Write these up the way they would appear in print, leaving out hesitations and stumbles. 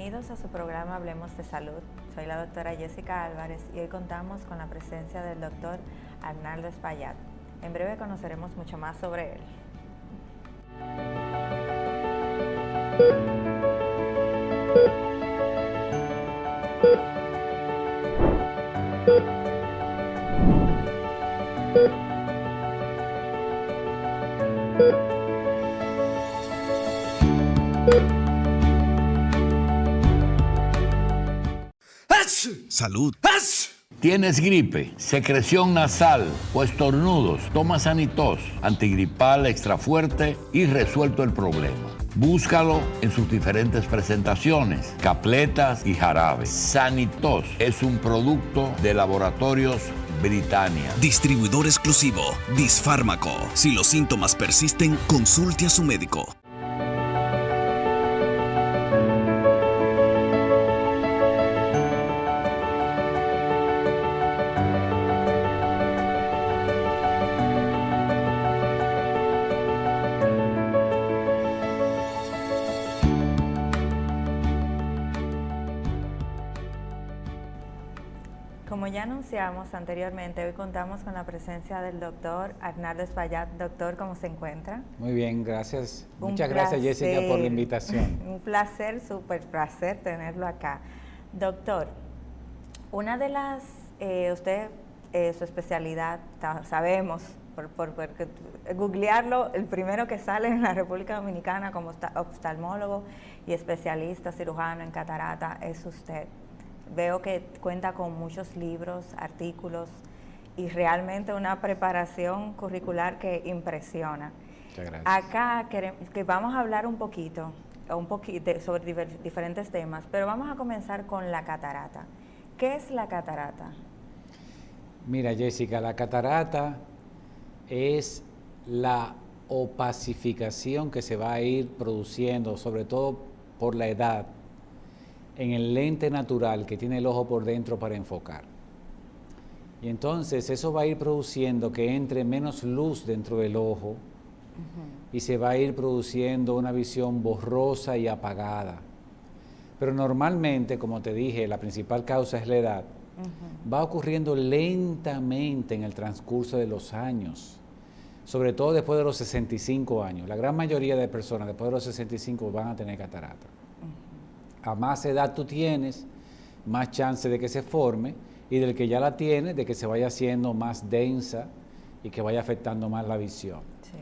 Bienvenidos a su programa Hablemos de Salud. Soy la doctora Jessica Álvarez y hoy contamos con la presencia del doctor Arnaldo Espaillat. En breve conoceremos mucho más sobre él. Salud. ¿Tienes gripe, secreción nasal o estornudos? Toma Sanitos, antigripal extra fuerte y resuelto el problema. Búscalo en sus diferentes presentaciones, capletas y jarabes. Sanitos es un producto de Laboratorios Britannia. Distribuidor exclusivo, Disfármaco. Si los síntomas persisten, consulte a su médico. Como ya anunciamos anteriormente, hoy contamos con la presencia del doctor Arnaldo Espaillat. Doctor, ¿cómo se encuentra? Muy bien, gracias. Muchas gracias, Jessica, por la invitación. Un placer, súper placer tenerlo acá. Doctor, una de las, su especialidad, sabemos, por googlearlo, el primero que sale en la República Dominicana como oftalmólogo y especialista cirujano en catarata es usted. Veo que cuenta con muchos libros, artículos y realmente una preparación curricular que impresiona. Muchas gracias. Acá que vamos a hablar un poquito sobre diferentes temas, pero vamos a comenzar con la catarata. ¿Qué es la catarata? Mira, Jessica, la catarata es la opacificación que se va a ir produciendo, sobre todo por la edad, en el lente natural que tiene el ojo por dentro para enfocar. Y entonces eso va a ir produciendo que entre menos luz dentro del ojo y se va a ir produciendo una visión borrosa y apagada. Pero normalmente, como te dije, la principal causa es la edad. Va ocurriendo lentamente en el transcurso de los años, sobre todo después de los 65 años. La gran mayoría de personas después de los 65 van a tener catarata. A más edad tú tienes, más chance de que se forme, y del que ya la tiene, de que se vaya haciendo más densa y que vaya afectando más la visión. Sí.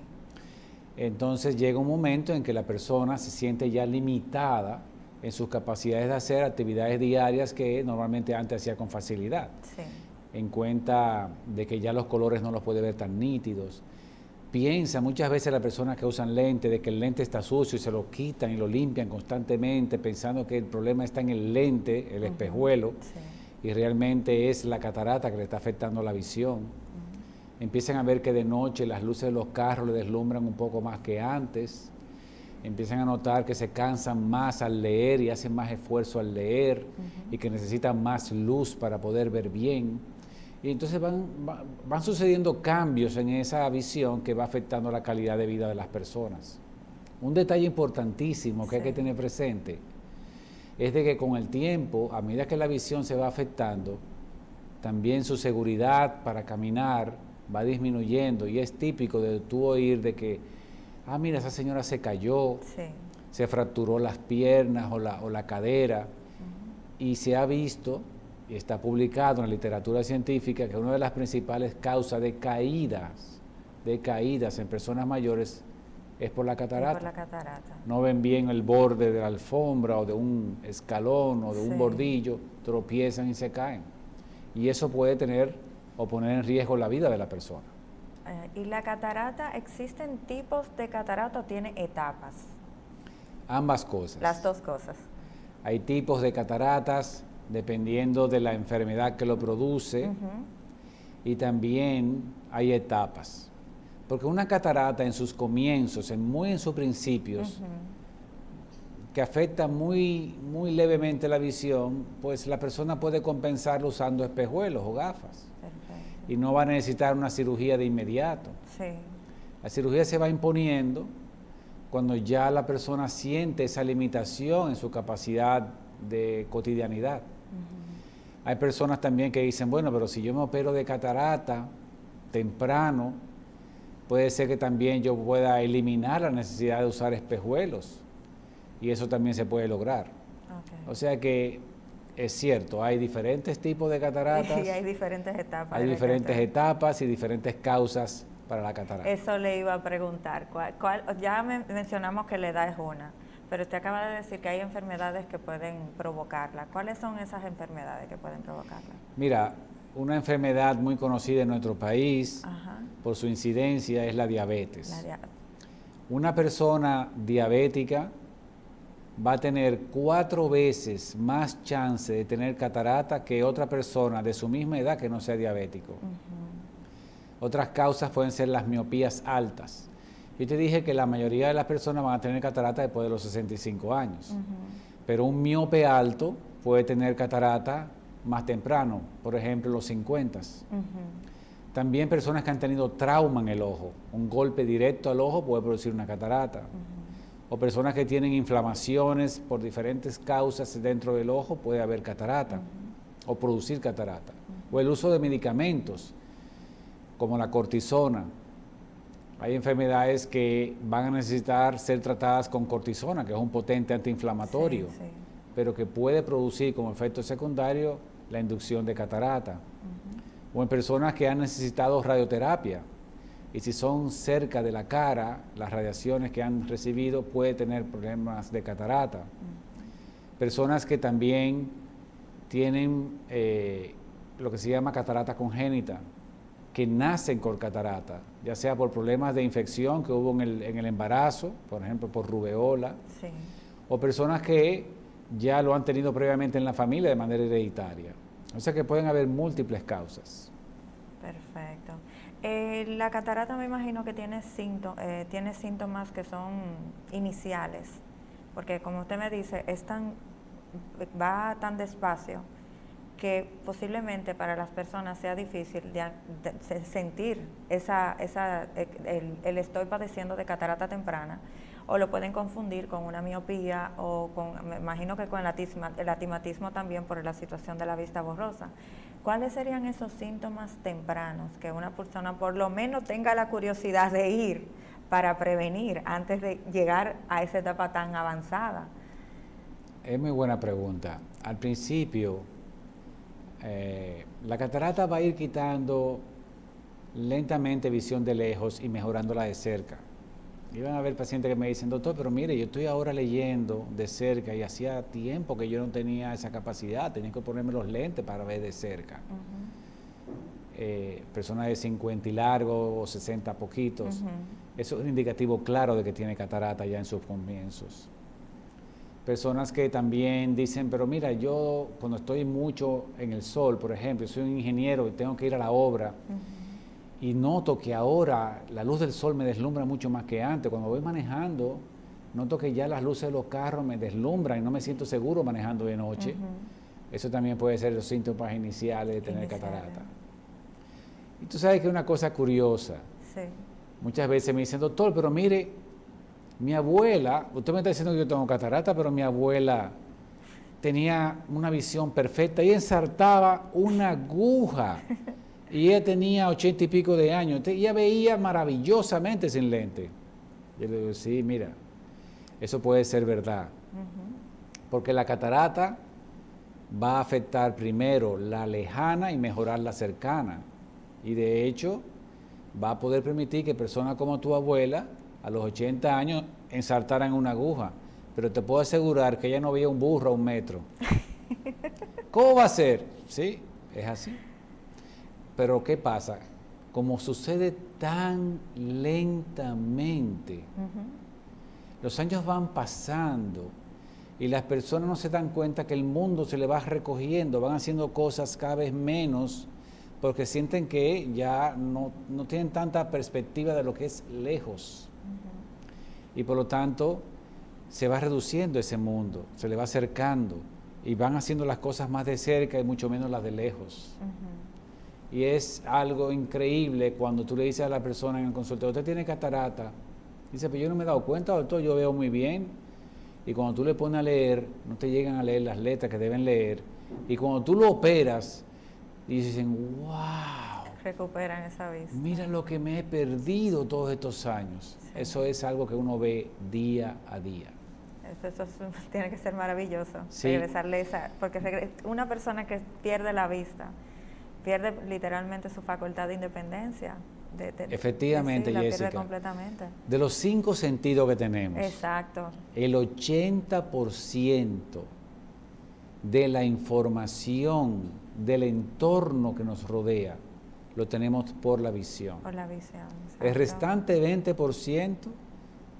Entonces llega un momento en que la persona se siente ya limitada en sus capacidades de hacer actividades diarias que normalmente antes hacía con facilidad. Sí. En cuenta de que ya los colores no los puede ver tan nítidos. Piensa muchas veces las personas que usan lente de que el lente está sucio y se lo quitan y lo limpian constantemente pensando que el problema está en el lente, el espejuelo, y realmente es la catarata que le está afectando la visión. Empiezan a ver que de noche las luces de los carros le deslumbran un poco más que antes. Empiezan a notar que se cansan más al leer y hacen más esfuerzo al leer y que necesitan más luz para poder ver bien. Y entonces van sucediendo cambios en esa visión que va afectando la calidad de vida de las personas. Un detalle importantísimo que hay que tener presente es de que con el tiempo, a medida que la visión se va afectando, también su seguridad para caminar va disminuyendo, y es típico de tú oír de que, mira, esa señora se cayó, se fracturó las piernas o la cadera, y se ha visto y está publicado en la literatura científica que una de las principales causas de caídas en personas mayores es por la catarata. Por la catarata. No ven bien el borde de la alfombra o de un escalón o de un bordillo, tropiezan y se caen. Y eso puede tener o poner en riesgo la vida de la persona. ¿Y la catarata, existen tipos de catarata o tiene etapas? Ambas cosas. Las dos cosas. Hay tipos de cataratas dependiendo de la enfermedad que lo produce, y también hay etapas. Porque una catarata en sus comienzos, muy en sus principios, que afecta muy levemente la visión, pues la persona puede compensarlo usando espejuelos o gafas. Perfecto. Y no va a necesitar una cirugía de inmediato. Sí. La cirugía se va imponiendo cuando ya la persona siente esa limitación en su capacidad de cotidianidad. Hay personas también que dicen, bueno, pero si yo me opero de catarata temprano, puede ser que también yo pueda eliminar la necesidad de usar espejuelos, y eso también se puede lograr. Okay. O sea que es cierto, hay diferentes tipos de cataratas. Y hay diferentes etapas. Hay diferentes etapas y diferentes causas para la catarata. Eso le iba a preguntar. Ya mencionamos que la edad es una, pero usted acaba de decir que hay enfermedades que pueden provocarla. ¿Cuáles son esas enfermedades que pueden provocarla? Mira, una enfermedad muy conocida en nuestro país, Ajá. por su incidencia, es la diabetes. Una persona diabética va a tener 4 veces más chance de tener catarata que otra persona de su misma edad que no sea diabético. Otras causas pueden ser las miopías altas. Yo te dije que la mayoría de las personas van a tener catarata después de los 65 años, pero un miope alto puede tener catarata más temprano, por ejemplo, los 50. También personas que han tenido trauma en el ojo, un golpe directo al ojo puede producir una catarata. O personas que tienen inflamaciones por diferentes causas dentro del ojo, puede haber catarata o producir catarata. O el uso de medicamentos, como la cortisona. Hay enfermedades que van a necesitar ser tratadas con cortisona, que es un potente antiinflamatorio, pero que puede producir como efecto secundario la inducción de catarata. O en personas que han necesitado radioterapia. Y si son cerca de la cara, las radiaciones que han recibido puede tener problemas de catarata. Personas que también tienen lo que se llama catarata congénita, que nacen con catarata, ya sea por problemas de infección que hubo en el embarazo, por ejemplo por rubeola, o personas que ya lo han tenido previamente en la familia de manera hereditaria. O sea que pueden haber múltiples causas. Perfecto. La catarata me imagino que tiene síntomas que son iniciales, porque como usted me dice, va tan despacio que posiblemente para las personas sea difícil de sentir el estoy padeciendo de catarata temprana, o lo pueden confundir con una miopía o me imagino que con el astigmatismo también por la situación de la vista borrosa. ¿Cuáles serían esos síntomas tempranos que una persona por lo menos tenga la curiosidad de ir para prevenir antes de llegar a esa etapa tan avanzada? Es muy buena pregunta. Al principio, la catarata va a ir quitando lentamente visión de lejos y mejorándola de cerca. Y van a haber pacientes que me dicen, doctor, pero mire, yo estoy ahora leyendo de cerca y hacía tiempo que yo no tenía esa capacidad, tenía que ponerme los lentes para ver de cerca. Personas de 50 y largo o 60 poquitos, eso es un indicativo claro de que tiene catarata ya en sus comienzos. Personas que también dicen, pero mira, yo cuando estoy mucho en el sol, por ejemplo, soy un ingeniero y tengo que ir a la obra, y noto que ahora la luz del sol me deslumbra mucho más que antes. Cuando voy manejando, noto que ya las luces de los carros me deslumbran y no me siento seguro manejando de noche. Eso también puede ser los síntomas iniciales de tener catarata. Y tú sabes que es una cosa curiosa. Muchas veces me dicen, doctor, pero mire, mi abuela, usted me está diciendo que yo tengo catarata, pero mi abuela tenía una visión perfecta y ensartaba una aguja. Y ella tenía 80 y pico de años. Ella veía maravillosamente sin lente. Yo le digo, sí, mira, eso puede ser verdad. Porque la catarata va a afectar primero la lejana y mejorar la cercana. Y de hecho, va a poder permitir que personas como tu abuela, a los 80 años, ensartaran una aguja. Pero te puedo asegurar que ella no veía un burro a 1 metro. ¿Cómo va a ser? Sí, es así. Pero ¿qué pasa? Como sucede tan lentamente, los años van pasando y las personas no se dan cuenta que el mundo se le va recogiendo, van haciendo cosas cada vez menos porque sienten que ya no tienen tanta perspectiva de lo que es lejos. Y por lo tanto se va reduciendo ese mundo, se le va acercando y van haciendo las cosas más de cerca y mucho menos las de lejos. Y es algo increíble cuando tú le dices a la persona en el consultorio, usted tiene catarata. Dice, pero yo no me he dado cuenta, doctor, yo veo muy bien. y cuando tú le pones a leer, no te llegan a leer las letras que deben leer, y cuando tú lo operas, dicen, wow, Recuperan esa vista. mira lo que me he perdido todos estos años. Sí. Eso es algo que uno ve día a día. Tiene que ser maravilloso. Sí. Regresarle esa, porque una persona que pierde la vista, pierde literalmente su facultad de independencia. Efectivamente, sí, la Jessica. pierde completamente. De los 5 sentidos que tenemos, Exacto. el 80% de la información del entorno que nos rodea lo tenemos por la visión. Por la visión. El exacto. restante 20%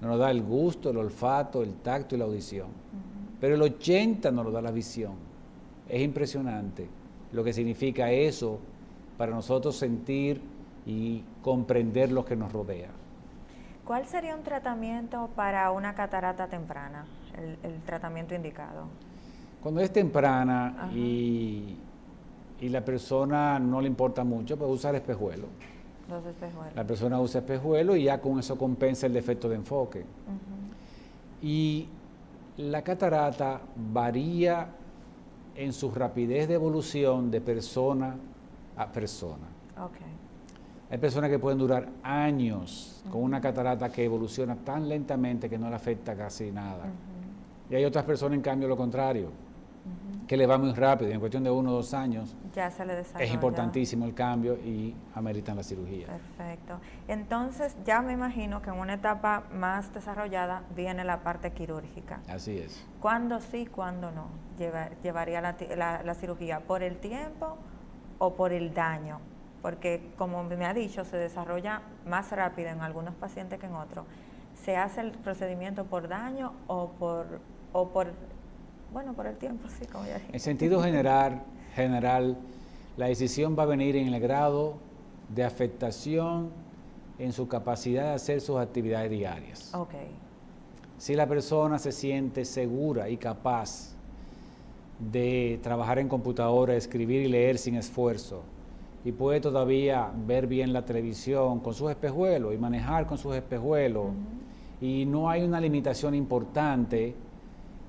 nos da el gusto, el olfato, el tacto y la audición. Pero el 80% nos lo da la visión. Es impresionante lo que significa eso para nosotros sentir y comprender lo que nos rodea. ¿Cuál sería un tratamiento para una catarata temprana? El tratamiento indicado. Cuando es temprana Ajá. y la persona no le importa mucho, pues usar espejuelo. Los espejuelos. La persona usa espejuelo y ya con eso compensa el defecto de enfoque. Ujú. Y la catarata varía en su rapidez de evolución de persona a persona. Ok. Hay personas que pueden durar años con una catarata que evoluciona tan lentamente que no le afecta casi nada. Ujú. Y hay otras personas, en cambio, lo contrario, que le va muy rápido, en cuestión de 1 o 2 años. Ya se le desarrolla. Es importantísimo el cambio y ameritan la cirugía. Perfecto. Entonces, ya me imagino que en una etapa más desarrollada viene la parte quirúrgica. Así es. ¿Cuándo sí, cuándo no llevaría la cirugía? ¿Por el tiempo o por el daño? Porque, como me ha dicho, se desarrolla más rápido en algunos pacientes que en otros. ¿Se hace el procedimiento por daño o por el tiempo? Sí, como ya dije. En sentido general, la decisión va a venir en el grado de afectación en su capacidad de hacer sus actividades diarias. Ok. Si la persona se siente segura y capaz de trabajar en computadora, escribir y leer sin esfuerzo, y puede todavía ver bien la televisión con sus espejuelos y manejar con sus espejuelos, y no hay una limitación importante,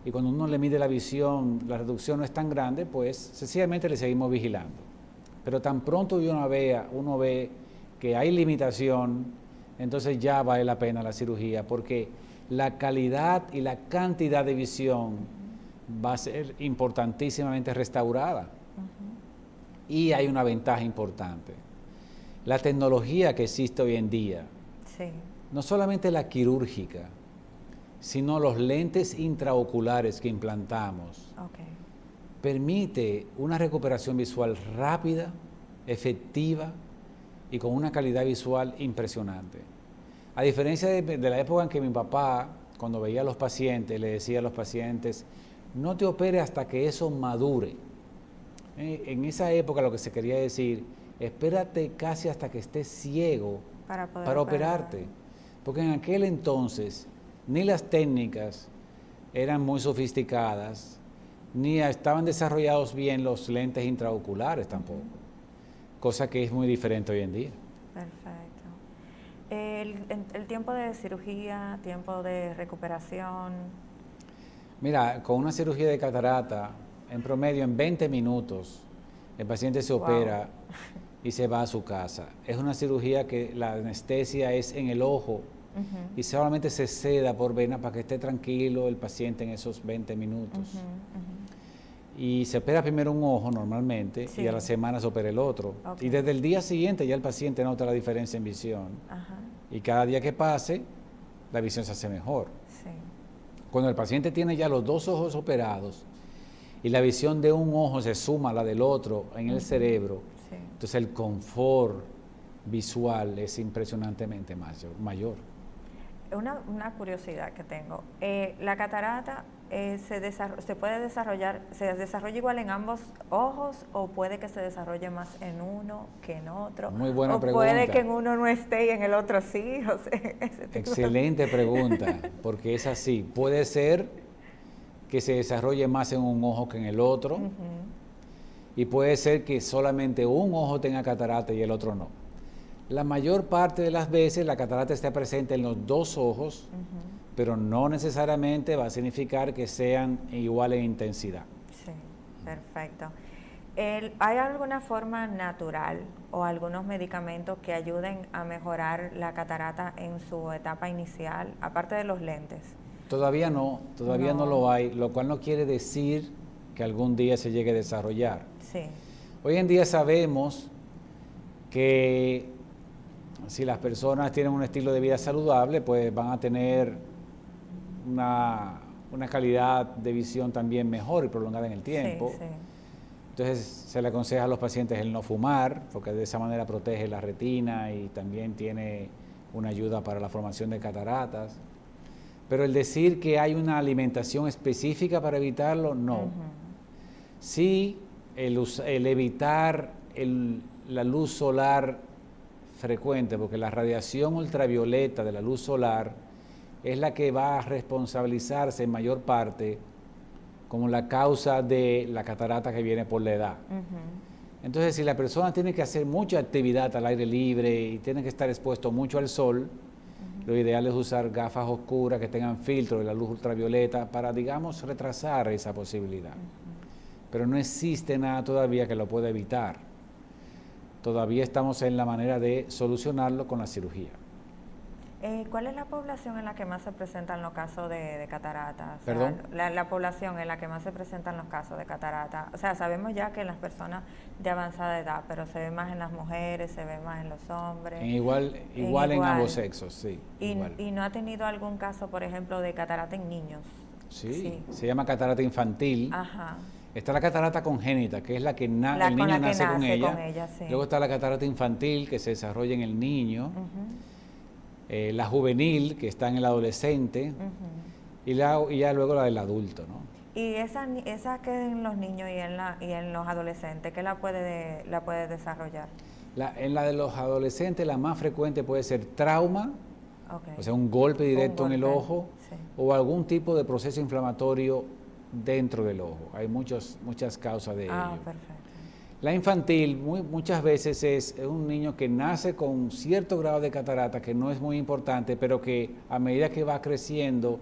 y cuando uno le mide la visión, la reducción no es tan grande, pues sencillamente le seguimos vigilando. Pero tan pronto uno ve que hay limitación, entonces ya vale la pena la cirugía, porque la calidad y la cantidad de visión va a ser importantísimamente restaurada. Y hay una ventaja importante. La tecnología que existe hoy en día, Sí. no solamente la quirúrgica, sino los lentes intraoculares que implantamos, Ok. permite una recuperación visual rápida, efectiva y con una calidad visual impresionante. A diferencia de la época en que mi papá, cuando veía a los pacientes, le decía a los pacientes, no te operes hasta que eso madure. En esa época lo que se quería decir, espérate casi hasta que estés ciego Para poder para operarte. Porque en aquel entonces ni las técnicas eran muy sofisticadas, ni estaban desarrollados bien los lentes intraoculares tampoco, cosa que es muy diferente hoy en día. Perfecto. El tiempo de cirugía, tiempo de recuperación. Mira, con una cirugía de catarata, en promedio en 20 minutos, el paciente se opera y se va a su casa. Es una cirugía que la anestesia es en el ojo y solamente se seda por vena para que esté tranquilo el paciente en esos 20 minutos. Y se opera primero un ojo normalmente, Sí. y a la semana se opera el otro. Ok. Y desde el día siguiente ya el paciente nota la diferencia en visión. Ajá. Y cada día que pase, la visión se hace mejor. Sí. Cuando el paciente tiene ya los 2 ojos operados y la visión de un ojo se suma a la del otro en el cerebro, Sí. entonces el confort visual es impresionantemente mayor. Una curiosidad que tengo. La catarata se puede desarrollar, se desarrolla igual en ambos ojos o puede que se desarrolle más en uno que en otro. Muy buena o pregunta. puede que en uno no esté y en el otro sí. O sea, ese tipo de- Excelente pregunta, porque es así. Puede ser que se desarrolle más en un ojo que en el otro, Ujú. y puede ser que solamente un ojo tenga catarata y el otro no. La mayor parte de las veces la catarata está presente en los 2 ojos, pero no necesariamente va a significar que sean igual en intensidad. Sí, perfecto. ¿Hay alguna forma natural o algunos medicamentos que ayuden a mejorar la catarata en su etapa inicial, aparte de los lentes? Todavía no lo hay, lo cual no quiere decir que algún día se llegue a desarrollar. Sí. Hoy en día sabemos que si las personas tienen un estilo de vida saludable, pues van a tener una calidad de visión también mejor y prolongada en el tiempo. Sí, sí. Entonces se le aconseja a los pacientes el no fumar, porque de esa manera protege la retina y también tiene una ayuda para la formación de cataratas. Pero el decir que hay una alimentación específica para evitarlo, no. Sí, el evitar la luz solar frecuente, porque la radiación ultravioleta de la luz solar es la que va a responsabilizarse en mayor parte como la causa de la catarata que viene por la edad. Entonces, si la persona tiene que hacer mucha actividad al aire libre y tiene que estar expuesto mucho al sol, lo ideal es usar gafas oscuras que tengan filtro de la luz ultravioleta para, digamos, retrasar esa posibilidad. Pero no existe nada todavía que lo pueda evitar. Todavía estamos en la manera de solucionarlo con la cirugía. ¿Cuál es la población en la que más se presentan los casos de cataratas? ¿Perdón? La población en la que más se presentan los casos de catarata. O sea, sabemos ya que en las personas de avanzada edad, pero se ve más en las mujeres, se ve más en los hombres. Igual en ambos sexos, sí. ¿Y no ha tenido algún caso, por ejemplo, de catarata en niños? Sí, se llama catarata infantil. Ajá. Está la catarata congénita, que es la que el niño nace con ella. Sí. Luego está la catarata infantil, que se desarrolla en el niño. La juvenil, que está en el adolescente. Y ya luego la del adulto, ¿no? Y esa que en los niños y en los adolescentes, ¿qué la puede desarrollar? En la de los adolescentes, la más frecuente puede ser trauma, o sea, un golpe directo en el ojo, sí, o algún tipo de proceso inflamatorio dentro del ojo. Hay muchas causas de ello. Perfecto. La infantil muchas veces es un niño que nace con cierto grado de catarata, que no es muy importante, pero que a medida que va creciendo,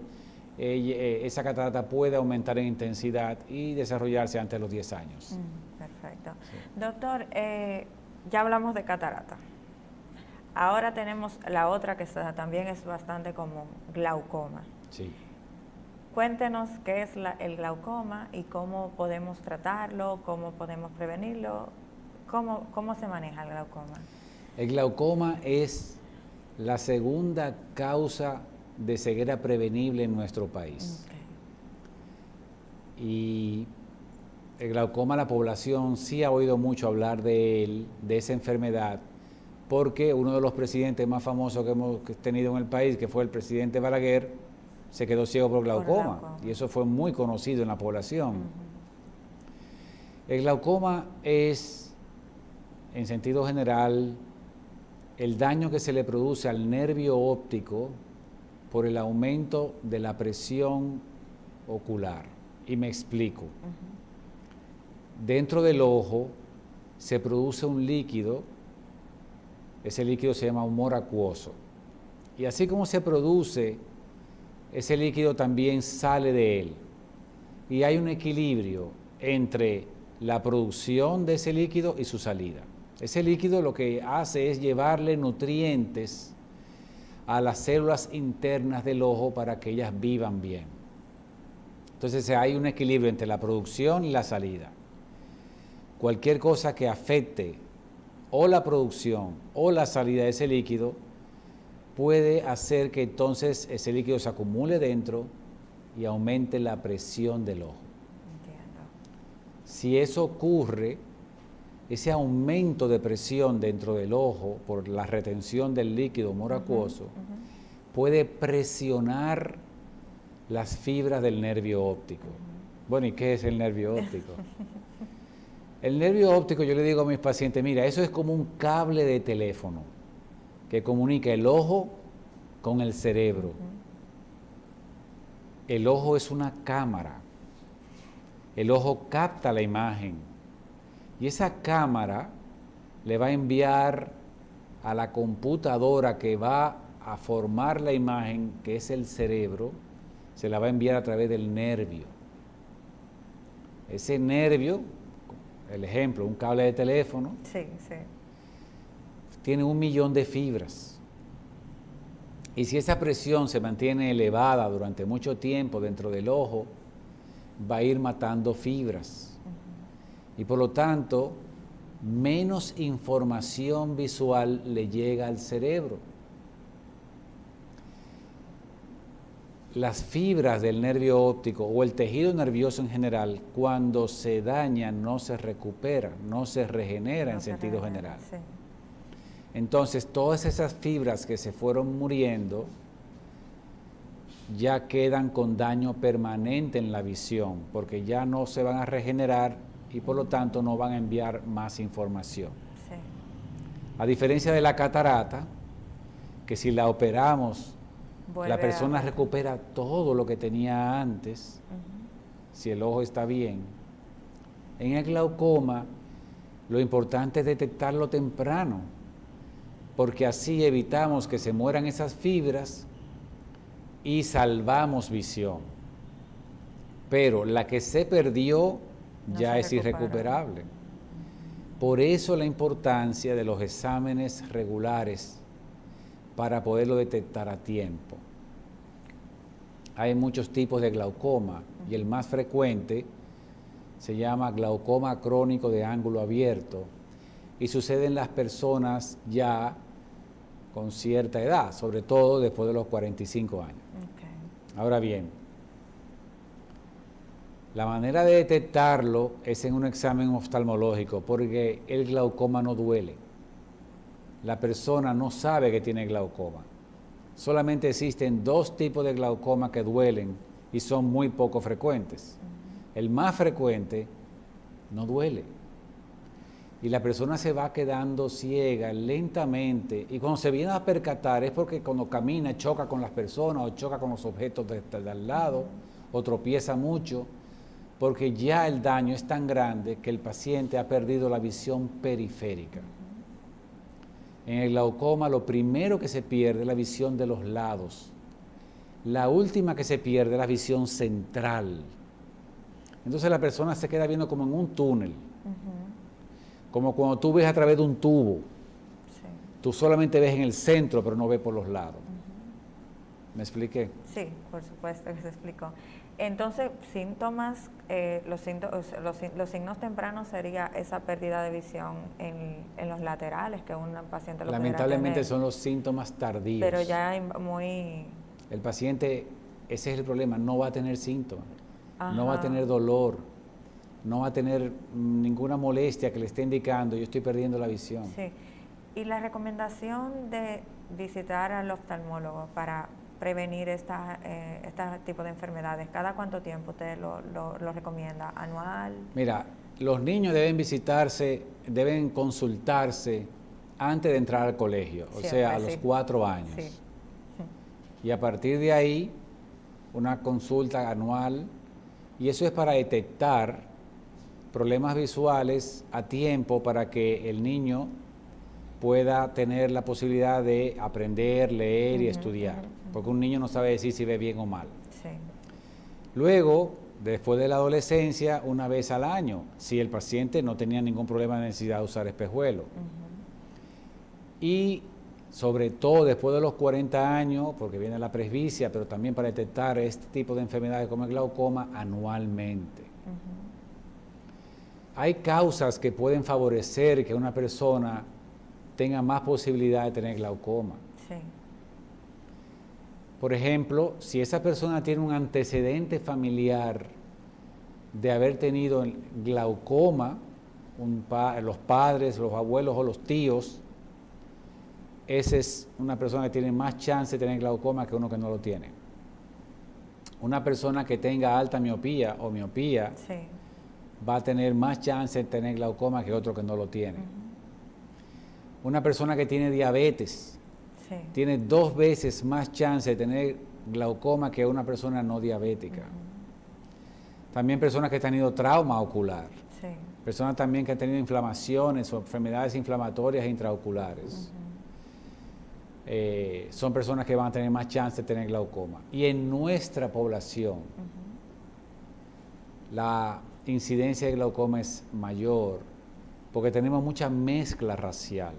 esa catarata puede aumentar en intensidad y desarrollarse antes de los 10 años. Perfecto. Sí. Doctor, ya hablamos de catarata. Ahora tenemos la otra que también es bastante común, glaucoma. Sí. Cuéntenos qué es el glaucoma y cómo podemos tratarlo, cómo podemos prevenirlo, cómo se maneja el glaucoma. El glaucoma es la segunda causa de ceguera prevenible en nuestro país. Y el glaucoma, la población sí ha oído mucho hablar de él, de esa enfermedad, porque uno de los presidentes más famosos que hemos tenido en el país, que fue el presidente Balaguer, se quedó ciego por glaucoma, y eso fue muy conocido en la población. El glaucoma es, en sentido general, el daño que se le produce al nervio óptico por el aumento de la presión ocular. Y me explico. Dentro del ojo se produce un líquido, ese líquido se llama humor acuoso. Y así como se produce, ese líquido también sale de él. Y hay un equilibrio entre la producción de ese líquido y su salida. Ese líquido lo que hace es llevarle nutrientes a las células internas del ojo para que ellas vivan bien. Entonces hay un equilibrio entre la producción y la salida. Cualquier cosa que afecte o la producción o la salida de ese líquido puede hacer que entonces ese líquido se acumule dentro y aumente la presión del ojo. Entiendo. Si eso ocurre, ese aumento de presión dentro del ojo por la retención del líquido humor acuoso puede presionar las fibras del nervio óptico. Bueno, ¿y qué es el nervio óptico? El nervio óptico, yo le digo a mis pacientes, mira, eso es como un cable de teléfono que comunica el ojo con el cerebro. El ojo es una cámara. El ojo capta la imagen. Y esa cámara le va a enviar a la computadora que va a formar la imagen, que es el cerebro, se la va a enviar a través del nervio. Ese nervio, el ejemplo, un cable de teléfono, Sí, sí. tiene 1 millón de fibras. Y si esa presión se mantiene elevada durante mucho tiempo dentro del ojo, va a ir matando fibras. Y por lo tanto, menos información visual le llega al cerebro. Las fibras del nervio óptico o el tejido nervioso en general, cuando se daña, no se recupera, no se regenera en sentido general. Sí. Entonces, todas esas fibras que se fueron muriendo ya quedan con daño permanente en la visión, porque ya no se van a regenerar y por lo tanto no van a enviar más información. Sí. A diferencia de la catarata, que si la operamos, Vuelve la persona a- recupera todo lo que tenía antes, si el ojo está bien. En el glaucoma, lo importante es detectarlo temprano, porque así evitamos que se mueran esas fibras y salvamos visión. Pero la que se perdió No ya se es recupera. irrecuperable. Por eso la importancia de los exámenes regulares para poderlo detectar a tiempo. Hay muchos tipos de glaucoma y el más frecuente se llama glaucoma crónico de ángulo abierto y sucede en las personas ya con cierta edad, sobre todo después de los 45 años. Ok. Ahora bien, la manera de detectarlo es en un examen oftalmológico, porque el glaucoma no duele. La persona no sabe que tiene glaucoma. Solamente existen 2 tipos de glaucoma que duelen y son muy poco frecuentes. El más frecuente no duele. Y la persona se va quedando ciega lentamente, y cuando se viene a percatar es porque cuando camina choca con las personas o choca con los objetos de al lado o tropieza mucho, porque ya el daño es tan grande que el paciente ha perdido la visión periférica. En el glaucoma lo primero que se pierde es la visión de los lados. La última que se pierde es la visión central. Entonces la persona se queda viendo como en un túnel, como cuando tú ves a través de un tubo. Sí. Tú solamente ves en el centro, pero no ves por los lados. ¿Me expliqué? Sí, por supuesto que se explicó. Entonces, síntomas, los signos tempranos sería esa pérdida de visión en los laterales que un paciente lo pudiera Lamentablemente tener. son los síntomas tardíos. Pero ya muy... El paciente, ese es el problema, no va a tener síntomas, no va a Ajá. tener dolor, no va a tener ninguna molestia que le esté indicando yo estoy perdiendo la visión. Sí. Y la recomendación de visitar al oftalmólogo para prevenir este tipo de enfermedades, ¿cada cuánto tiempo usted lo recomienda? ¿Anual? Mira, los niños deben consultarse antes de entrar al colegio, o Siempre, sea, a los sí. 4 años. Sí. Y a partir de ahí, una consulta anual, y eso es para detectar problemas visuales a tiempo para que el niño pueda tener la posibilidad de aprender, leer y estudiar, porque un niño no sabe decir si ve bien o mal. Sí. Luego, después de la adolescencia, una vez al año, si el paciente no tenía ningún problema de necesidad de usar espejuelo. Y sobre todo después de los 40 años, porque viene la presbicia, pero también para detectar este tipo de enfermedades como el glaucoma anualmente. Hay causas que pueden favorecer que una persona tenga más posibilidad de tener glaucoma. Sí. Por ejemplo, si esa persona tiene un antecedente familiar de haber tenido glaucoma, los padres, los abuelos o los tíos, esa es una persona que tiene más chance de tener glaucoma que uno que no lo tiene. Una persona que tenga alta miopía o miopía Sí. va a tener más chance de tener glaucoma que otro que no lo tiene. Una persona que tiene diabetes Sí. tiene 2 veces más chance de tener glaucoma que una persona no diabética. También personas que han tenido trauma ocular. Sí. Personas también que han tenido inflamaciones o enfermedades inflamatorias intraoculares. son personas que van a tener más chance de tener glaucoma. Y en nuestra población, la incidencia de glaucoma es mayor porque tenemos mucha mezcla racial.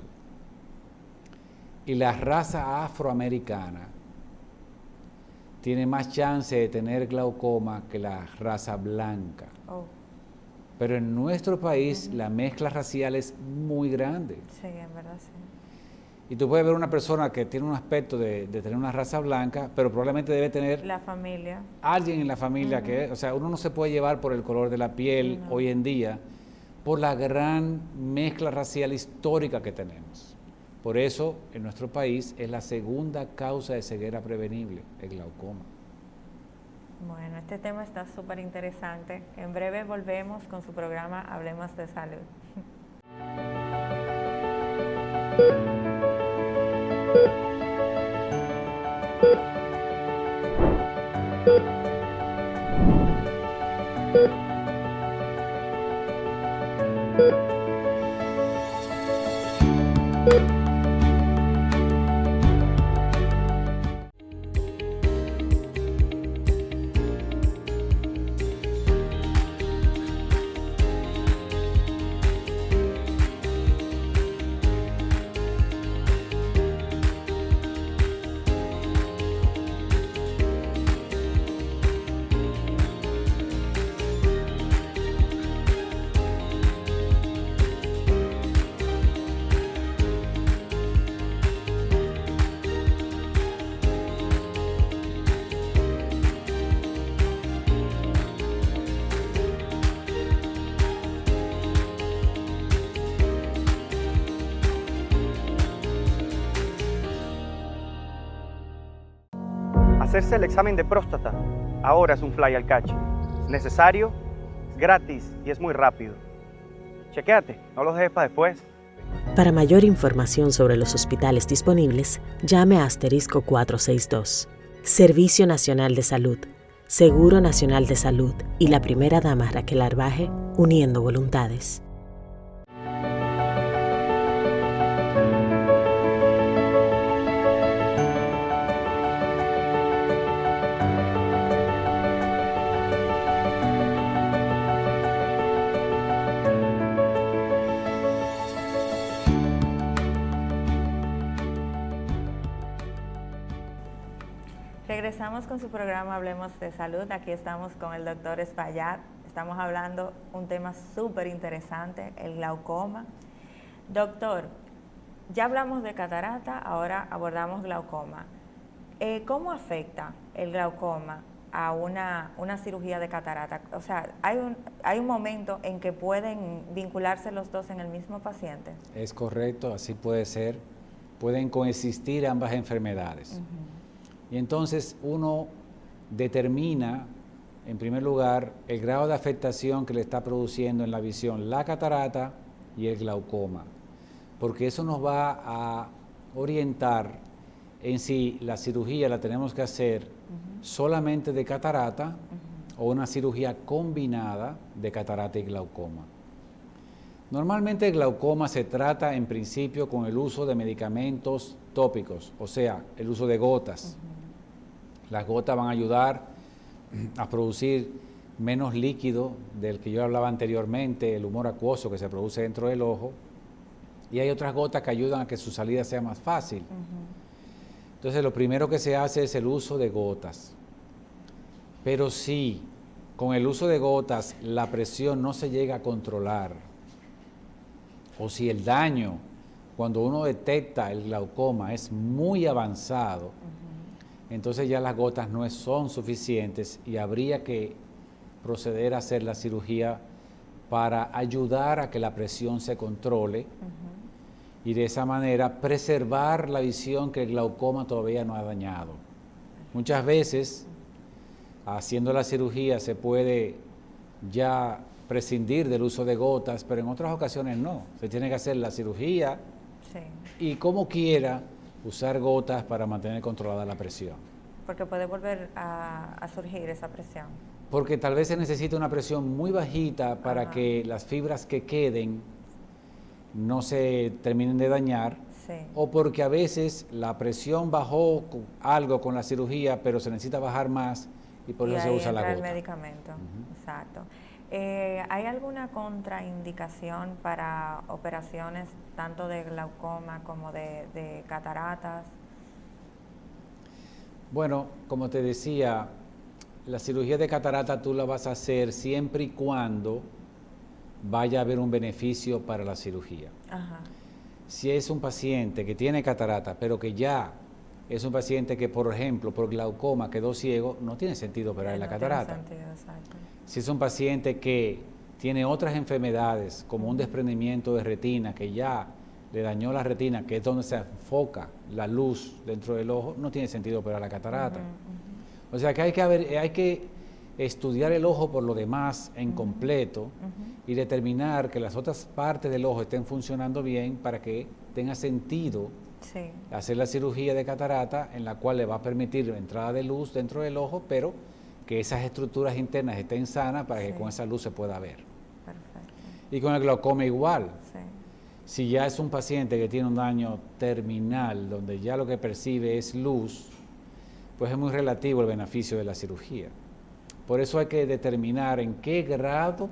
Y la raza afroamericana tiene más chance de tener glaucoma que la raza blanca. Oh. Pero en nuestro país la mezcla racial es muy grande. Sí, en verdad sí. Y tú puedes ver una persona que tiene un aspecto de tener una raza blanca, pero probablemente debe tener La familia. alguien en la familia que, o sea, uno no se puede llevar por el color de la piel hoy en día, por la gran mezcla racial histórica que tenemos. Por eso, en nuestro país es la segunda causa de ceguera prevenible, el glaucoma. Bueno, este tema está súper interesante. En breve volvemos con su programa Hablemos de Salud. Hacerse el examen de próstata ahora es un fly al cacho. Es necesario, es gratis y es muy rápido. Chequéate, no los dejes para después. Para mayor información sobre los hospitales disponibles, llame a * 462. Servicio Nacional de Salud, Seguro Nacional de Salud y la primera dama Raquel Arbaje, uniendo voluntades. Regresamos con su programa Hablemos de Salud. Aquí estamos con el doctor Espaillat. Estamos hablando un tema súper interesante, el glaucoma. Doctor, ya hablamos de catarata, ahora abordamos glaucoma. ¿Cómo afecta el glaucoma a una cirugía de catarata? O sea, ¿hay un momento en que pueden vincularse los dos en el mismo paciente? Es correcto, así puede ser. Pueden coexistir ambas enfermedades. Y entonces uno determina, en primer lugar, el grado de afectación que le está produciendo en la visión la catarata y el glaucoma, porque eso nos va a orientar en si la cirugía la tenemos que hacer solamente de catarata o una cirugía combinada de catarata y glaucoma. Normalmente el glaucoma se trata en principio con el uso de medicamentos tópicos, o sea, el uso de gotas. Las gotas van a ayudar a producir menos líquido del que yo hablaba anteriormente, el humor acuoso que se produce dentro del ojo, y hay otras gotas que ayudan a que su salida sea más fácil. Entonces lo primero que se hace es el uso de gotas. Pero si con el uso de gotas la presión no se llega a controlar, o si el daño, cuando uno detecta el glaucoma, es muy avanzado, entonces ya las gotas no son suficientes y habría que proceder a hacer la cirugía para ayudar a que la presión se controle y de esa manera preservar la visión que el glaucoma todavía no ha dañado. Muchas veces, haciendo la cirugía se puede ya prescindir del uso de gotas, pero en otras ocasiones no. Se tiene que hacer la cirugía y como quiera usar gotas para mantener controlada la presión. Porque puede volver a surgir esa presión. Porque tal vez se necesita una presión muy bajita para que las fibras que queden no se terminen de dañar Sí. o porque a veces la presión bajó algo con la cirugía, pero se necesita bajar más y por Y eso se ahí usa la entra el gota. medicamento. Exacto. ¿Hay alguna contraindicación para operaciones tanto de glaucoma como de cataratas? Bueno, como te decía, la cirugía de catarata tú la vas a hacer siempre y cuando vaya a haber un beneficio para la cirugía. Ajá. Si es un paciente que tiene catarata, pero que ya es un paciente que, por ejemplo, por glaucoma quedó ciego, no tiene sentido operar la No catarata. tiene sentido, exacto. Si es un paciente que tiene otras enfermedades, como un desprendimiento de retina, que ya le dañó la retina, que es donde se enfoca la luz dentro del ojo, no tiene sentido operar la catarata. O sea que hay que estudiar el ojo por lo demás en completo y determinar que las otras partes del ojo estén funcionando bien para que tenga sentido Sí. hacer la cirugía de catarata, en la cual le va a permitir entrada de luz dentro del ojo, pero que esas estructuras internas estén sanas para que Sí. con esa luz se pueda ver. Perfecto. Y con el glaucoma igual. Sí. Si ya es un paciente que tiene un daño terminal, donde ya lo que percibe es luz, pues es muy relativo el beneficio de la cirugía. Por eso hay que determinar en qué grado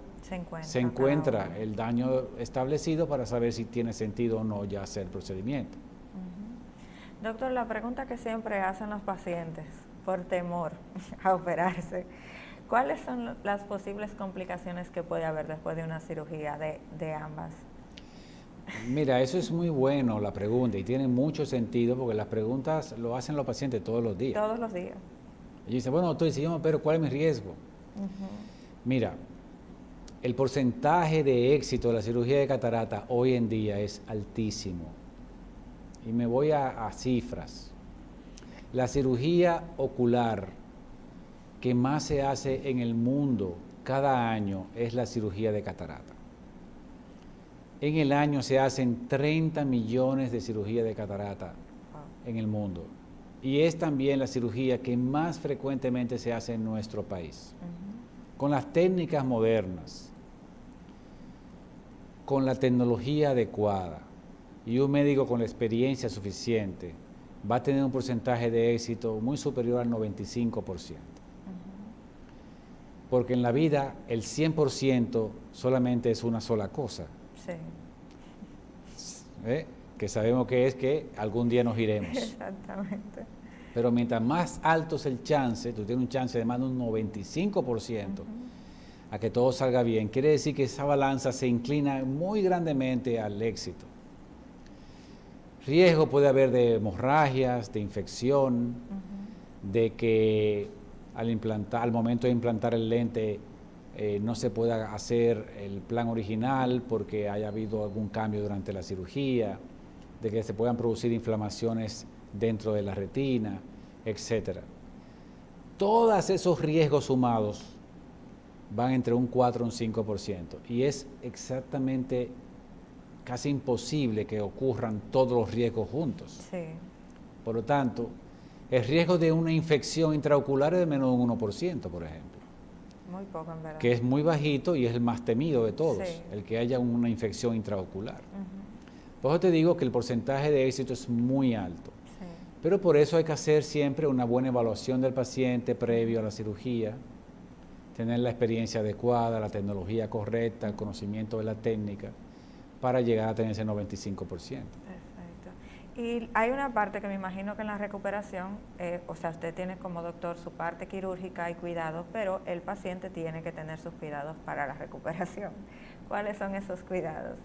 se encuentra cada uno. el daño establecido para saber si tiene sentido o no ya hacer el procedimiento. Doctor, la pregunta que siempre hacen los pacientes por temor a operarse, ¿cuáles son las posibles complicaciones que puede haber después de una cirugía de ambas? Mira, eso es muy bueno la pregunta y tiene mucho sentido porque las preguntas lo hacen los pacientes todos los días. Todos los días. Y dicen, bueno, doctor, si yo me opero, ¿cuál es mi riesgo? Mira, el porcentaje de éxito de la cirugía de catarata hoy en día es altísimo. Y me voy a cifras. La cirugía ocular que más se hace en el mundo cada año es la cirugía de catarata. En el año se hacen 30 millones de cirugías de catarata en el mundo. Y es también la cirugía que más frecuentemente se hace en nuestro país. Con las técnicas modernas, con la tecnología adecuada y un médico con la experiencia suficiente, va a tener un porcentaje de éxito muy superior al 95%. Porque en la vida el 100% solamente es una sola cosa. Sí. Que sabemos que es que algún día nos iremos. Exactamente. Pero mientras más alto es el chance, tú tienes un chance de más de un 95% a que todo salga bien, quiere decir que esa balanza se inclina muy grandemente al éxito. Riesgo puede haber de hemorragias, de infección, de que al momento de implantar el lente no se pueda hacer el plan original porque haya habido algún cambio durante la cirugía, de que se puedan producir inflamaciones dentro de la retina, etc. Todos esos riesgos sumados van entre un 4 y un 5%, y es exactamente casi imposible que ocurran todos los riesgos juntos. Sí. Por lo tanto, el riesgo de una infección intraocular es de menos de un 1%, por ejemplo, Muy poco, en verdad. que es muy bajito y es el más temido de todos, Sí. el que haya una infección intraocular. Por eso te digo que el porcentaje de éxito es muy alto. Sí. Pero por eso hay que hacer siempre una buena evaluación del paciente previo a la cirugía, tener la experiencia adecuada, la tecnología correcta, el conocimiento de la técnica, para llegar a tener ese 95%. Perfecto. Y hay una parte que me imagino que en la recuperación, o sea, usted tiene como doctor su parte quirúrgica y cuidados, pero el paciente tiene que tener sus cuidados para la recuperación. ¿Cuáles son esos cuidados?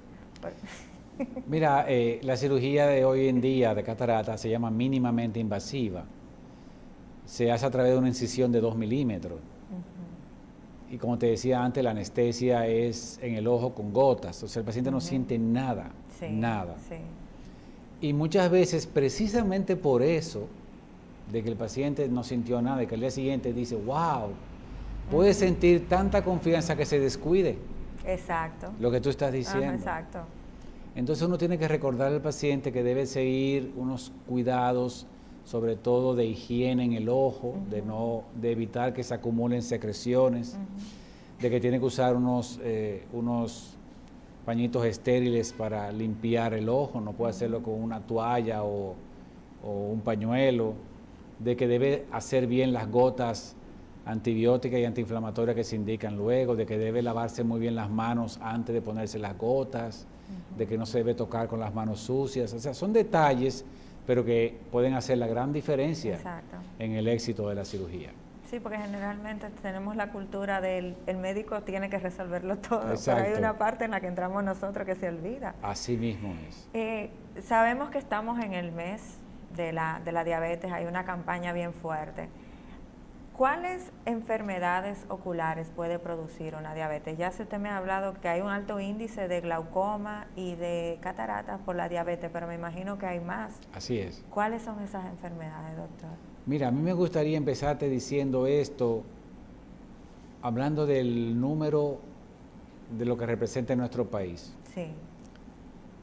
Mira, la cirugía de hoy en día de catarata se llama mínimamente invasiva. Se hace a través de una incisión de 2 milímetros. Y como te decía antes, la anestesia es en el ojo con gotas. O sea, el paciente no siente nada, Sí, nada. Sí. Y muchas veces, precisamente por eso, de que el paciente no sintió nada y que al día siguiente dice, wow, puede sentir tanta confianza que se descuide Exacto. lo que tú estás diciendo. Ajá, exacto. Entonces uno tiene que recordar al paciente que debe seguir unos cuidados, sobre todo de higiene en el ojo, de evitar que se acumulen secreciones, de que tiene que usar unos pañitos estériles para limpiar el ojo, no puede hacerlo con una toalla o un pañuelo, de que debe hacer bien las gotas antibióticas y antiinflamatorias que se indican luego, de que debe lavarse muy bien las manos antes de ponerse las gotas, de que no se debe tocar con las manos sucias. O sea, son detalles, pero que pueden hacer la gran diferencia en el éxito de la cirugía. Sí, porque generalmente tenemos la cultura del el médico tiene que resolverlo todo, Exacto. pero hay una parte en la que entramos nosotros que se olvida. Así mismo es. Sabemos que estamos en el mes de la diabetes, hay una campaña bien fuerte. ¿Cuáles enfermedades oculares puede producir una diabetes? Ya si usted me ha hablado que hay un alto índice de glaucoma y de cataratas por la diabetes, pero me imagino que hay más. Así es. ¿Cuáles son esas enfermedades, doctor? Mira, a mí me gustaría empezarte diciendo esto, hablando del número de lo que representa en nuestro país. Sí.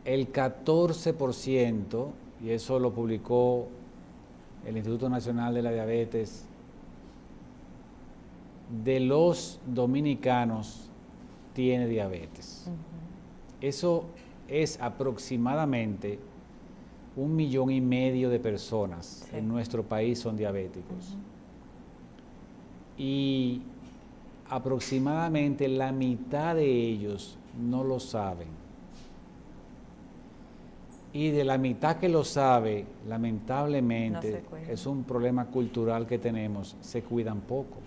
El 14%, y eso lo publicó el Instituto Nacional de la Diabetes, de los dominicanos tiene diabetes. Eso es aproximadamente 1,5 millones de personas en nuestro país son diabéticos. Y aproximadamente la mitad de ellos no lo saben. Y de la mitad que lo sabe, lamentablemente, es un problema cultural que tenemos, se cuidan poco.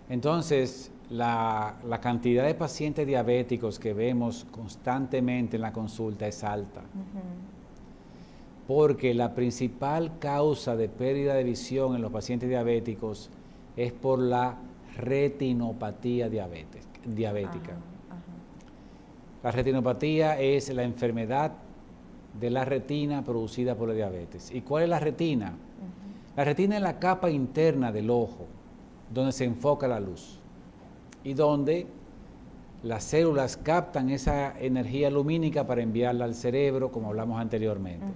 Entonces, la cantidad de pacientes diabéticos que vemos constantemente en la consulta es alta. Porque la principal causa de pérdida de visión en los pacientes diabéticos es por la retinopatía diabética. La retinopatía es la enfermedad de la retina producida por la diabetes. ¿Y cuál es la retina? La retina es la capa interna del ojo, donde se enfoca la luz y donde las células captan esa energía lumínica para enviarla al cerebro, como hablamos anteriormente.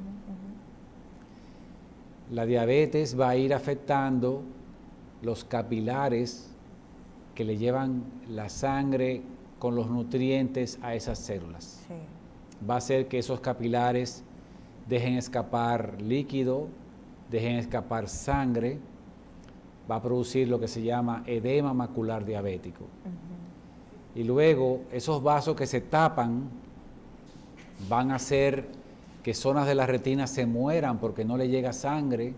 La diabetes va a ir afectando los capilares que le llevan la sangre con los nutrientes a esas células. Sí. Va a hacer que esos capilares dejen escapar líquido, dejen escapar sangre, va a producir lo que se llama edema macular diabético. Y luego esos vasos que se tapan van a hacer que zonas de la retina se mueran porque no le llega sangre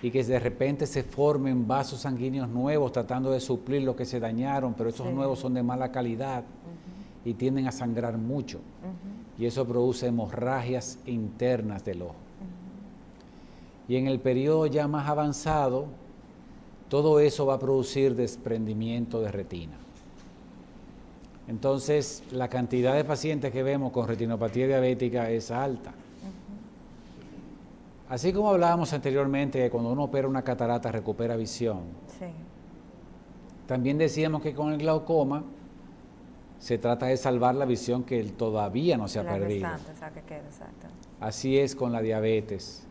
y que de repente se formen vasos sanguíneos nuevos tratando de suplir lo que se dañaron, pero esos nuevos son de mala calidad y tienden a sangrar mucho. Y eso produce hemorragias internas del ojo. Y en el periodo ya más avanzado, todo eso va a producir desprendimiento de retina. Entonces, la cantidad de pacientes que vemos con retinopatía diabética es alta. Así como hablábamos anteriormente que cuando uno opera una catarata recupera visión, también decíamos que con el glaucoma se trata de salvar la visión que todavía no se ha perdido. Así es con la diabetes.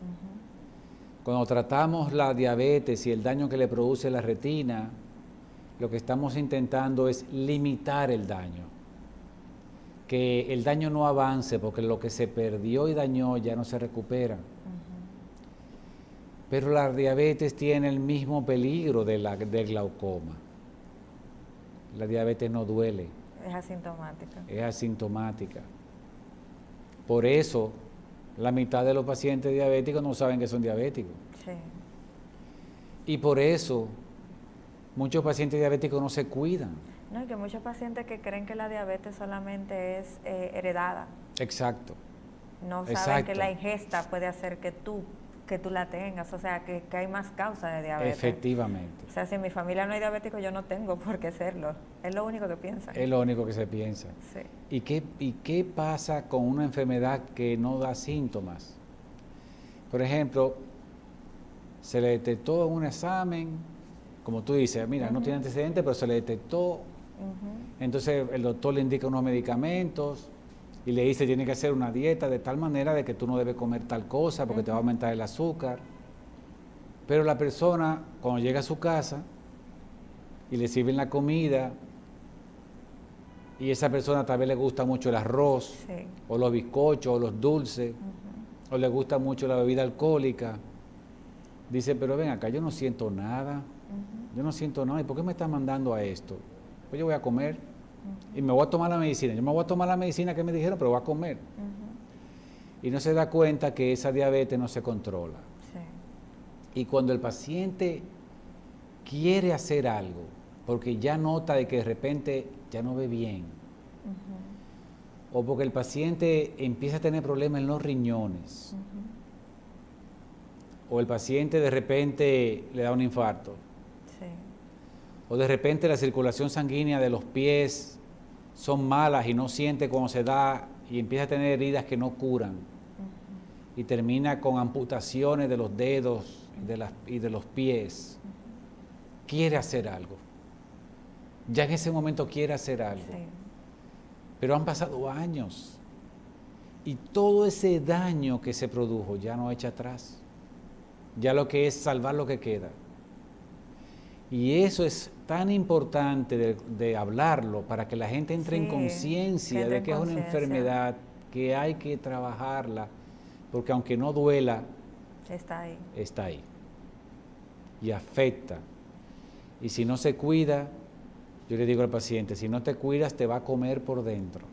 Cuando tratamos la diabetes y el daño que le produce la retina, lo que estamos intentando es limitar el daño. Que el daño no avance, porque lo que se perdió y dañó ya no se recupera. Pero la diabetes tiene el mismo peligro del glaucoma. La diabetes no duele. Es asintomática. Es asintomática. Por eso, la mitad de los pacientes diabéticos no saben que son diabéticos. Y por eso, muchos pacientes diabéticos no se cuidan. No, y que muchos pacientes que creen que la diabetes solamente es heredada. Exacto. No saben que la ingesta puede hacer que tú la tengas, o sea, que hay más causas de diabetes. Efectivamente. O sea, si en mi familia no hay diabético, yo no tengo por qué serlo. Es lo único que piensan. Es lo único que se piensa. Sí. ¿Y qué pasa con una enfermedad que no da síntomas? Por ejemplo, se le detectó en un examen, como tú dices, mira, no tiene antecedentes, pero se le detectó. Entonces el doctor le indica unos medicamentos y le dice, tiene que hacer una dieta de tal manera de que tú no debes comer tal cosa porque te va a aumentar el azúcar. Pero la persona, cuando llega a su casa y le sirven la comida, y esa persona tal vez le gusta mucho el arroz, Sí. o los bizcochos, o los dulces, o le gusta mucho la bebida alcohólica. Dice, pero ven acá, yo no siento nada, yo no siento nada, ¿y por qué me están mandando a esto? Pues yo voy a comer y me voy a tomar la medicina. Yo me voy a tomar la medicina que me dijeron, pero voy a comer. Y no se da cuenta que esa diabetes no se controla. Sí. Y cuando el paciente quiere hacer algo, porque ya nota de que de repente ya no ve bien, o porque el paciente empieza a tener problemas en los riñones, o el paciente de repente le da un infarto, Sí. o de repente la circulación sanguínea de los pies son malas y no siente cuando se da y empieza a tener heridas que no curan, y termina con amputaciones de los dedos y de los pies, quiere hacer algo. Ya en ese momento quiere hacer algo. Sí. Pero han pasado años y todo ese daño que se produjo ya no echa atrás. Ya lo que es salvar lo que queda. Y eso es tan importante de hablarlo para que la gente entre en Sí, conciencia que entre de en que es una conciencia. enfermedad, que hay que trabajarla, porque aunque no duela, Está ahí. está ahí y afecta. Y si no se cuida, yo le digo al paciente, si no te cuidas te va a comer por dentro.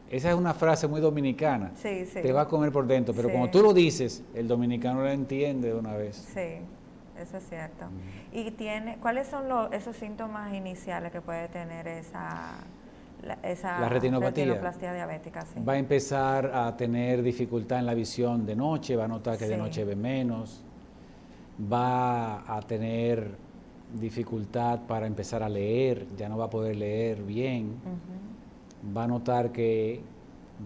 Esa es una frase muy dominicana, Sí, sí. te va a comer por dentro, pero Sí. cuando tú lo dices, el dominicano lo entiende de una vez. Sí, eso es cierto. ¿Y cuáles son esos síntomas iniciales que puede tener esa La retinopatía. retinoplastia diabética? Sí. Va a empezar a tener dificultad en la visión de noche, va a notar que de Sí. noche ve menos, va a tener dificultad para empezar a leer, ya no va a poder leer bien, va a notar que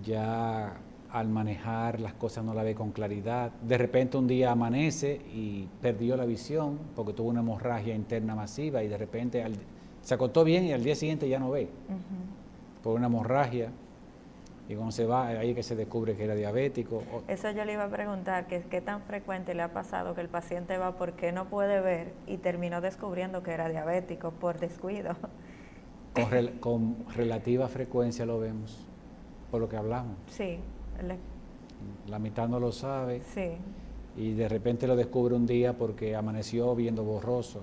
ya al manejar las cosas no la ve con claridad, de repente un día amanece y perdió la visión porque tuvo una hemorragia interna masiva y de repente se acostó bien y al día siguiente ya no ve por una hemorragia. Y cuando se va, ahí es que se descubre que era diabético. Eso yo le iba a preguntar, que qué tan frecuente le ha pasado que el paciente va porque no puede ver y terminó descubriendo que era diabético por descuido. Con relativa frecuencia lo vemos, por lo que hablamos. Sí, La mitad no lo sabe sí, y de repente lo descubre un día porque amaneció viendo borroso.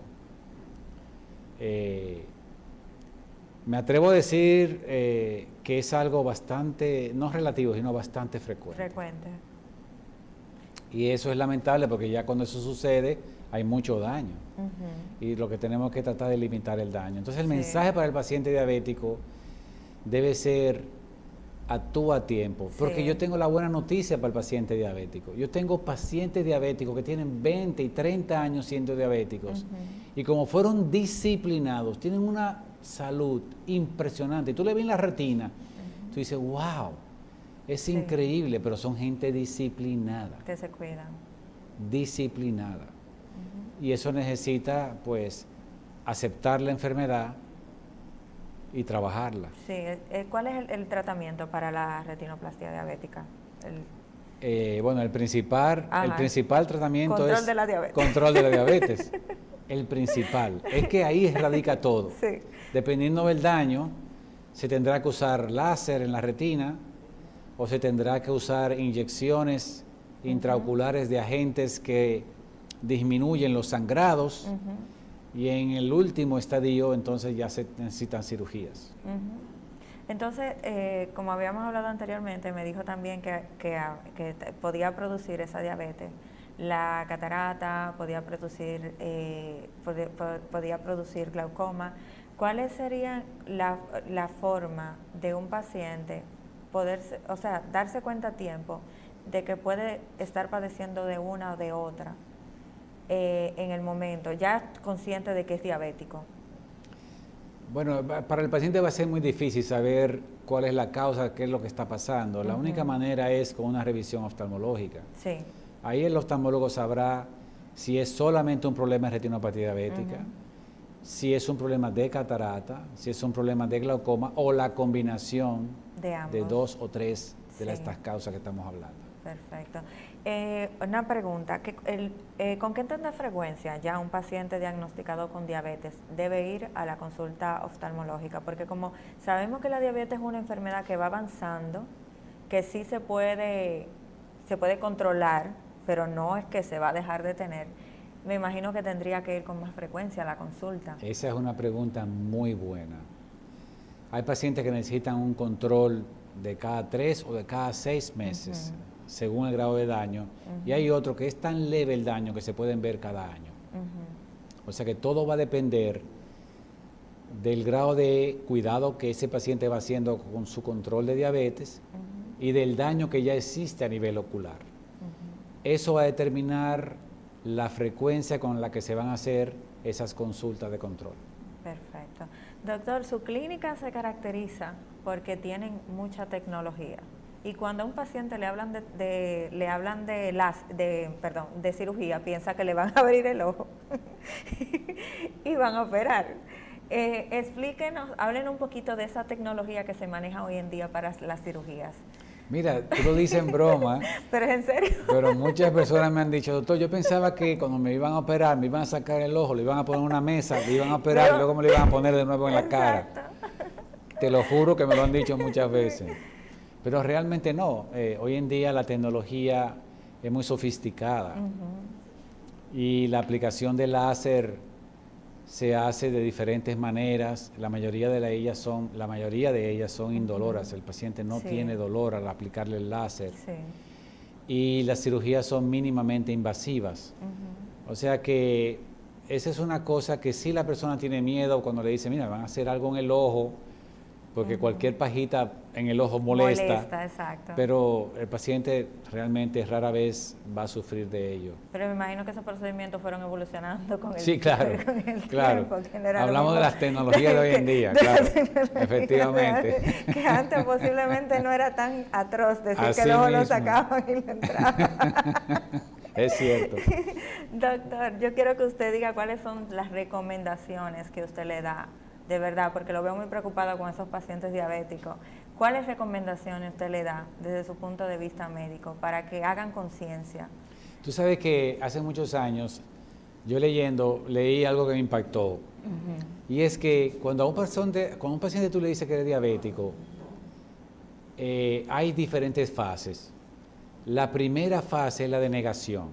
Me atrevo a decir que es algo bastante, no relativo, sino bastante frecuente. Y eso es lamentable porque ya cuando eso sucede hay mucho daño. Y lo que tenemos que tratar de limitar el daño. Entonces el mensaje para el paciente diabético debe ser: actúa a tiempo. Porque yo tengo la buena noticia para el paciente diabético. Yo tengo pacientes diabéticos que tienen 20 y 30 años siendo diabéticos. Y como fueron disciplinados, tienen una salud impresionante. Tú le ves en la retina, tú dices, wow, es increíble, pero son gente disciplinada. que se cuidan. Disciplinada. Y eso necesita, pues, aceptar la enfermedad y trabajarla. Sí, ¿cuál es el tratamiento para la retinoplastia diabética? Bueno, el principal tratamiento Control es de la diabetes. control de la diabetes. El principal. Es que ahí radica todo. Sí. Dependiendo del daño, se tendrá que usar láser en la retina o se tendrá que usar inyecciones intraoculares de agentes que disminuyen los sangrados. Y en el último estadio, entonces ya se necesitan cirugías. Entonces, como habíamos hablado anteriormente, me dijo también que podía producir esa diabetes. La catarata podía producir glaucoma. ¿Cuáles serían la forma de un paciente darse cuenta a tiempo de que puede estar padeciendo de una o de otra en el momento, ya consciente de que es diabético? Bueno, para el paciente va a ser muy difícil saber cuál es la causa, qué es lo que está pasando. La única manera es con una revisión oftalmológica. Sí. Ahí el oftalmólogo sabrá si es solamente un problema de retinopatía diabética, si es un problema de catarata, si es un problema de glaucoma o la combinación De ambos. de 2 o 3 de estas causas que estamos hablando. Perfecto. Una pregunta, ¿con qué tanta frecuencia ya un paciente diagnosticado con diabetes debe ir a la consulta oftalmológica? Porque como sabemos que la diabetes es una enfermedad que va avanzando, que sí se puede controlar, pero no es que se va a dejar de tener, me imagino que tendría que ir con más frecuencia a la consulta. Esa es una pregunta muy buena. Hay pacientes que necesitan un control de cada 3 o de cada 6 meses, según el grado de daño, y hay otro que es tan leve el daño que se pueden ver cada año. O sea que todo va a depender del grado de cuidado que ese paciente va haciendo con su control de diabetes y del daño que ya existe a nivel ocular. Eso va a determinar la frecuencia con la que se van a hacer esas consultas de control. Perfecto. Doctor, su clínica se caracteriza porque tienen mucha tecnología. Y cuando a un paciente le hablan de cirugía, piensa que le van a abrir el ojo y van a operar. Explíquenos, hablen un poquito de esa tecnología que se maneja hoy en día para las cirugías. Mira, tú lo dices en broma, pero es en serio. Pero muchas personas me han dicho, doctor, yo pensaba que cuando me iban a operar, me iban a sacar el ojo, le iban a poner una mesa, le iban a operar y luego me lo iban a poner de nuevo en la cara. Te lo juro que me lo han dicho muchas veces. Pero realmente no. Hoy en día la tecnología es muy sofisticada y la aplicación del láser se hace de diferentes maneras. La mayoría de ellas son indoloras. El paciente no tiene dolor al aplicarle el láser. Y las cirugías son mínimamente invasivas. O sea que esa es una cosa que sí la persona tiene miedo cuando le dice, mira, van a hacer algo en el ojo, porque cualquier pajita en el ojo molesta, exacto. Pero el paciente realmente rara vez va a sufrir de ello. Pero me imagino que esos procedimientos fueron evolucionando con el tiempo. Claro. Hablamos de las tecnologías de hoy en día, claro, efectivamente. Que antes posiblemente no era tan atroz decir Así que luego mismo lo sacaban y lo entraban. Es cierto. Doctor, yo quiero que usted diga cuáles son las recomendaciones que usted le da, de verdad, porque lo veo muy preocupado con esos pacientes diabéticos. ¿Cuáles recomendaciones usted le da desde su punto de vista médico para que hagan conciencia? Tú sabes que hace muchos años, yo leí algo que me impactó. Y es que cuando a un paciente tú le dices que eres diabético, hay diferentes fases. La primera fase es la de negación.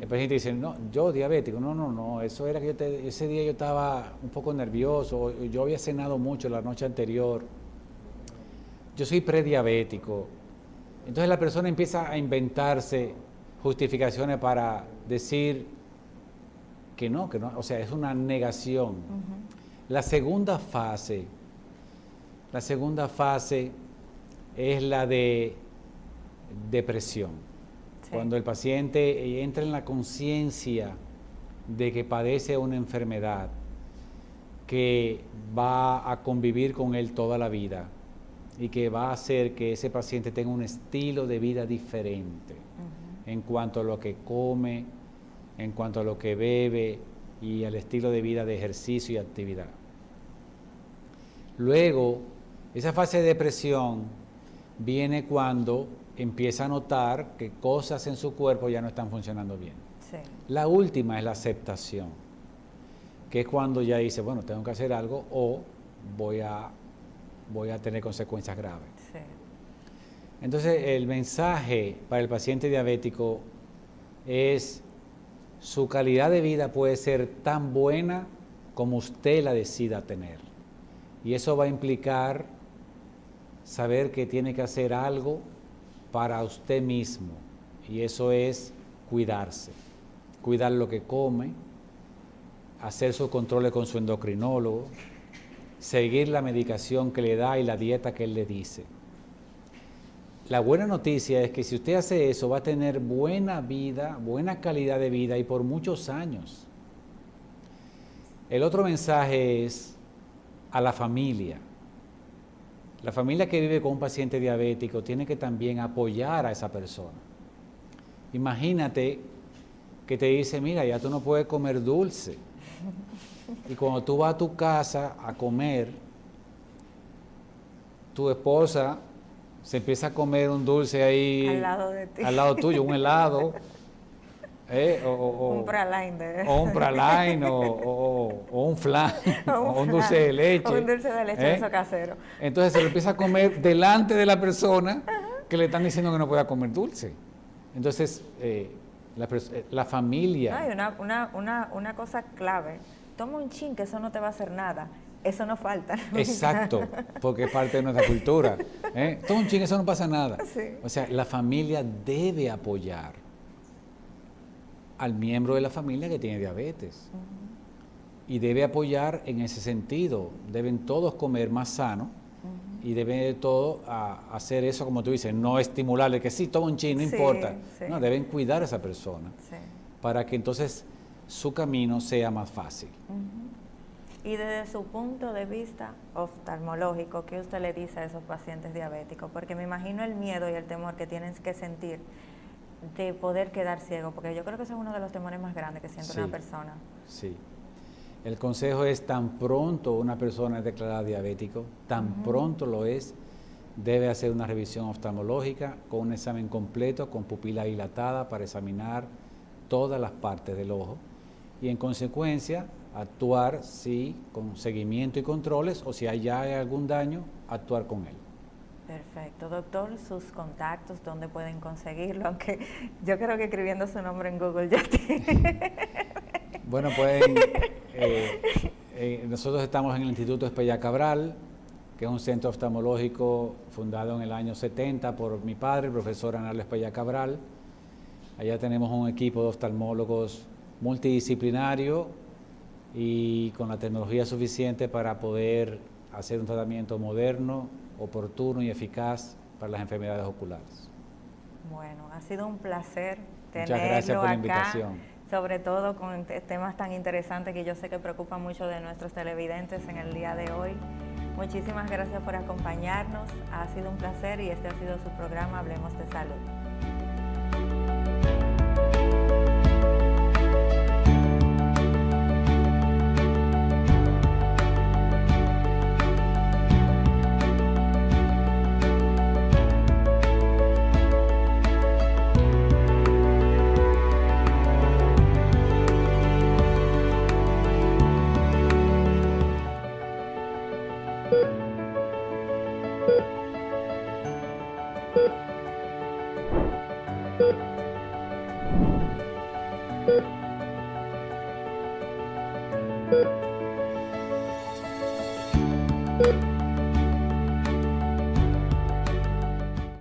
El paciente dice, no, yo diabético, no, eso era que ese día yo estaba un poco nervioso, yo había cenado mucho la noche anterior, yo soy prediabético. Entonces la persona empieza a inventarse justificaciones para decir que no, o sea, es una negación. La segunda fase es la de depresión. Cuando el paciente entra en la conciencia de que padece una enfermedad que va a convivir con él toda la vida y que va a hacer que ese paciente tenga un estilo de vida diferente en cuanto a lo que come, en cuanto a lo que bebe y al estilo de vida de ejercicio y actividad. Luego, esa fase de depresión viene cuando empieza a notar que cosas en su cuerpo ya no están funcionando bien. La última es la aceptación, que es cuando ya dice, bueno, tengo que hacer algo o voy a tener consecuencias graves. Entonces, el mensaje para el paciente diabético es, su calidad de vida puede ser tan buena como usted la decida tener. Y eso va a implicar saber que tiene que hacer algo para usted mismo, y eso es cuidarse, cuidar lo que come, hacer sus controles con su endocrinólogo, seguir la medicación que le da y la dieta que él le dice. La buena noticia es que si usted hace eso, va a tener buena vida, buena calidad de vida y por muchos años. El otro mensaje es a la familia. La familia que vive con un paciente diabético tiene que también apoyar a esa persona. Imagínate que te dice, mira, ya tú no puedes comer dulce. Y cuando tú vas a tu casa a comer, tu esposa se empieza a comer un dulce ahí Al lado de ti. al lado tuyo, un helado, Un praline o un praline, o un flan, o un dulce de leche. O un dulce de leche, eso casero. Entonces se lo empieza a comer delante de la persona que le están diciendo que no pueda comer dulce. Entonces, la familia... No, y una cosa clave, toma un chin que eso no te va a hacer nada. Eso no falta. Exacto, porque es parte de nuestra cultura. Toma un chin, eso no pasa nada. Sí. O sea, la familia debe apoyar al miembro de la familia que tiene diabetes. Y debe apoyar en ese sentido. Deben todos comer más sano y deben de todo hacer eso, como tú dices, no estimularle que sí, toma un chin, no Sí, importa. sí. No, deben cuidar a esa persona Sí. para que entonces su camino sea más fácil. Y desde su punto de vista oftalmológico, ¿qué usted le dice a esos pacientes diabéticos? Porque me imagino el miedo y el temor que tienen que sentir de poder quedar ciego, porque yo creo que ese es uno de los temores más grandes que siente Sí. una persona. Sí. El consejo es tan pronto una persona es declarada diabético, tan pronto lo es, debe hacer una revisión oftalmológica con un examen completo, con pupila dilatada para examinar todas las partes del ojo y en consecuencia actuar con seguimiento y controles o si ya hay algún daño, actuar con él. Perfecto. Doctor, sus contactos, ¿dónde pueden conseguirlo? Aunque yo creo que escribiendo su nombre en Google ya tiene. Bueno, pueden, nosotros estamos en el Instituto Espeya Cabral, que es un centro oftalmológico fundado en el año 70 por mi padre, el profesor Analdo Espeya Cabral. Allá tenemos un equipo de oftalmólogos multidisciplinario y con la tecnología suficiente para poder hacer un tratamiento moderno, oportuno y eficaz para las enfermedades oculares. Bueno, ha sido un placer Muchas tenerlo gracias por la acá, invitación. sobre todo con temas tan interesantes que yo sé que preocupan mucho de nuestros televidentes en el día de hoy. Muchísimas gracias por acompañarnos, ha sido un placer y este ha sido su programa Hablemos de Salud. Thank you.